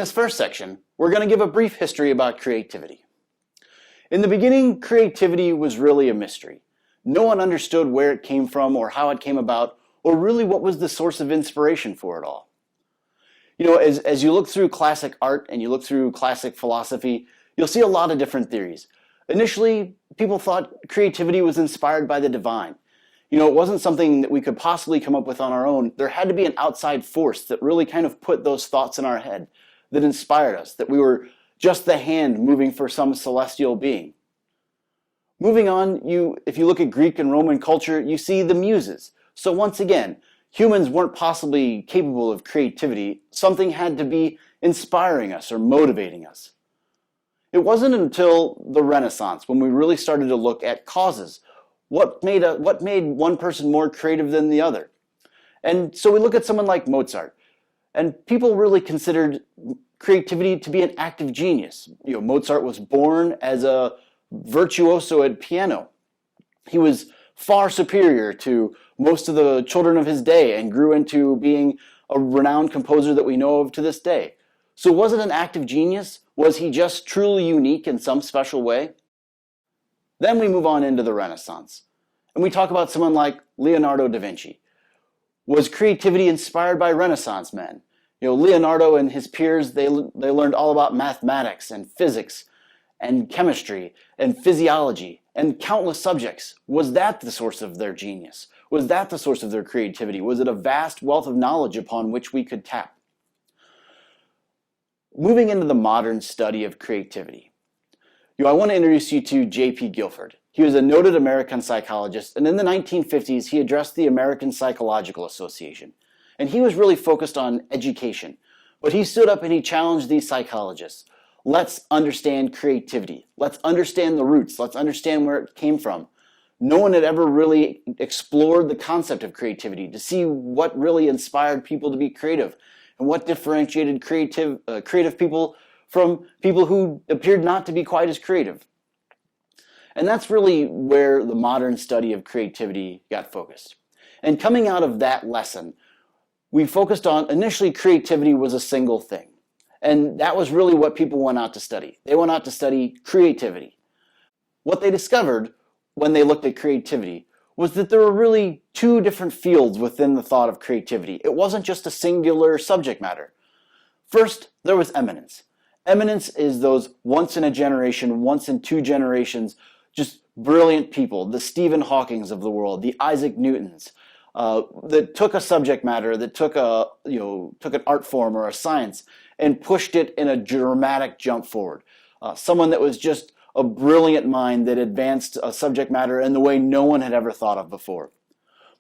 this first section, we're going to give a brief history about creativity. In the beginning, creativity was really a mystery. No one understood where it came from or how it came about, or really what was the source of inspiration for it all. You know, as you look through classic art and you look through classic philosophy, you'll see a lot of different theories. Initially, people thought creativity was inspired by the divine. You know, it wasn't something that we could possibly come up with on our own. There had to be an outside force that really kind of put those thoughts in our head, that inspired us, that we were just the hand moving for some celestial being. Moving on, if you look at Greek and Roman culture, you see the muses. So once again, humans weren't possibly capable of creativity. Something had to be inspiring us or motivating us. It wasn't until the Renaissance when we really started to look at causes. What made one person more creative than the other? And so we look at someone like Mozart, and people really considered creativity to be an act of genius. You know, Mozart was born as a virtuoso at piano. He was far superior to most of the children of his day and grew into being a renowned composer that we know of to this day. So was it an act of genius? Was he just truly unique in some special way? Then we move on into the Renaissance, and we talk about someone like Leonardo da Vinci. Was creativity inspired by Renaissance men? You know, Leonardo and his peers, they learned all about mathematics and physics and chemistry and physiology and countless subjects. Was that the source of their genius? Was that the source of their creativity? Was it a vast wealth of knowledge upon which we could tap? Moving into the modern study of creativity, I want to introduce you to J.P. Guilford. He was a noted American psychologist, and in the 1950s, he addressed the American Psychological Association. And he was really focused on education. But he stood up and he challenged these psychologists. Let's understand creativity. Let's understand the roots. Let's understand where it came from. No one had ever really explored the concept of creativity to see what really inspired people to be creative and what differentiated creative people from people who appeared not to be quite as creative. And that's really where the modern study of creativity got focused. And coming out of that lesson, we focused on, initially creativity was a single thing. And that was really what people went out to study. They went out to study creativity. What they discovered when they looked at creativity was that there were really two different fields within the thought of creativity. It wasn't just a singular subject matter. First, there was eminence. Eminence is those once in a generation, once in two generations, just brilliant people, the Stephen Hawkings of the world, the Isaac Newtons, that took a subject matter, that took an art form or a science and pushed it in a dramatic jump forward. Someone that was just a brilliant mind that advanced a subject matter in the way no one had ever thought of before.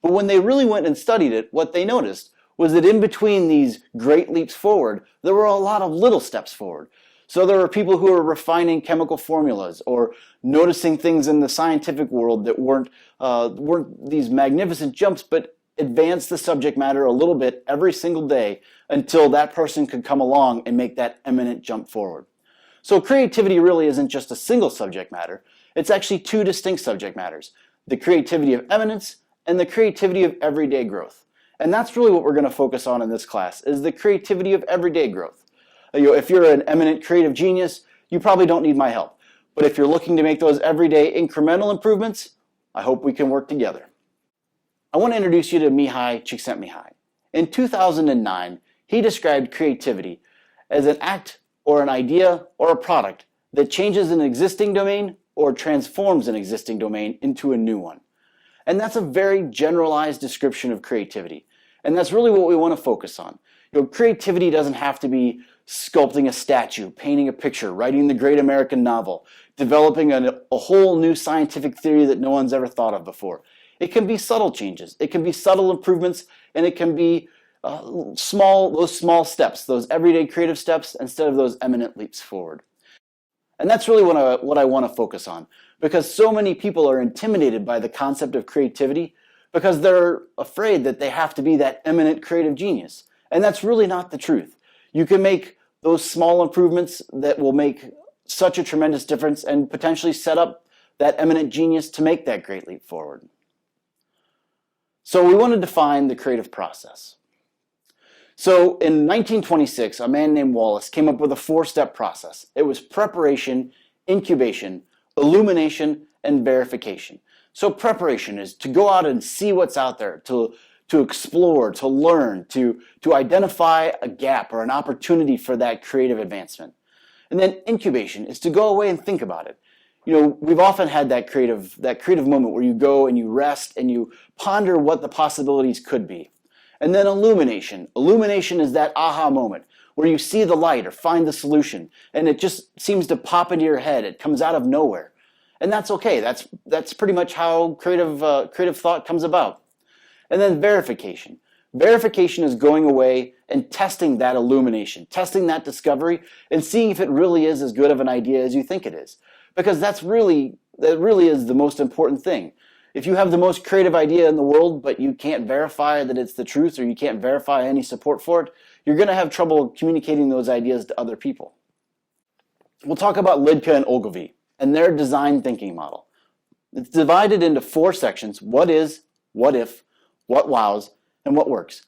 But when they really went and studied it, what they noticed was that in between these great leaps forward, there were a lot of little steps forward. So there were people who were refining chemical formulas or noticing things in the scientific world that weren't these magnificent jumps, but advanced the subject matter a little bit every single day until that person could come along and make that eminent jump forward. So creativity really isn't just a single subject matter. It's actually two distinct subject matters: the creativity of eminence and the creativity of everyday growth. And that's really what we're going to focus on in this class, is the creativity of everyday growth. If you're an eminent creative genius, you probably don't need my help. But if you're looking to make those everyday incremental improvements, I hope we can work together. I want to introduce you to Mihai Csikszentmihalyi. In 2009, he described creativity as an act or an idea or a product that changes an existing domain or transforms an existing domain into a new one. And that's a very generalized description of creativity. And that's really what we want to focus on. Creativity doesn't have to be sculpting a statue, painting a picture, writing the great American novel, developing a whole new scientific theory that no one's ever thought of before. It can be subtle changes. It can be subtle improvements, and it can be those small steps, those everyday creative steps, instead of those eminent leaps forward. And that's really what I want to focus on, because so many people are intimidated by the concept of creativity because they're afraid that they have to be that eminent creative genius. And that's really not the truth. You can make those small improvements that will make such a tremendous difference and potentially set up that eminent genius to make that great leap forward. So we want to define the creative process. So in 1926, a man named Wallace came up with a 4-step process. It was preparation, incubation, illumination, and verification. So preparation is to go out and see what's out there, to explore, to learn, to identify a gap or an opportunity for that creative advancement. And then incubation is to go away and think about it. You know, we've often had that creative moment where you go and you rest and you ponder what the possibilities could be. And then illumination. Illumination is that aha moment where you see the light or find the solution and it just seems to pop into your head. It comes out of nowhere. And that's okay. That's pretty much how creative thought comes about. And then verification. Verification is going away and testing that illumination, testing that discovery, and seeing if it really is as good of an idea as you think it is. Because that really is the most important thing. If you have the most creative idea in the world, but you can't verify that it's the truth or you can't verify any support for it, you're going to have trouble communicating those ideas to other people. We'll talk about Lidka and Ogilvy and their design thinking model. It's divided into 4 sections: what is, what if, what wows, and what works.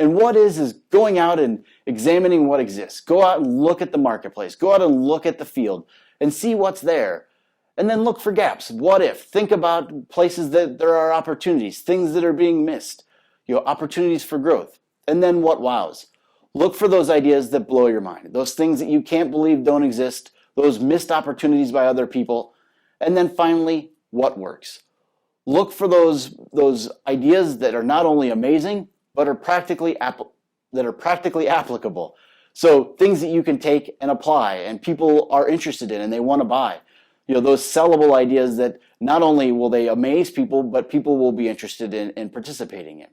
And what is going out and examining what exists. Go out and look at the marketplace. Go out and look at the field and see what's there. And then look for gaps. What if? Think about places that there are opportunities, things that are being missed, opportunities for growth. And then what wows? Look for those ideas that blow your mind, those things that you can't believe don't exist, those missed opportunities by other people. And then finally, what works? Look for those ideas that are not only amazing, but are practically applicable. So things that you can take and apply and people are interested in and they want to buy. Those sellable ideas that not only will they amaze people, but people will be interested in participating in.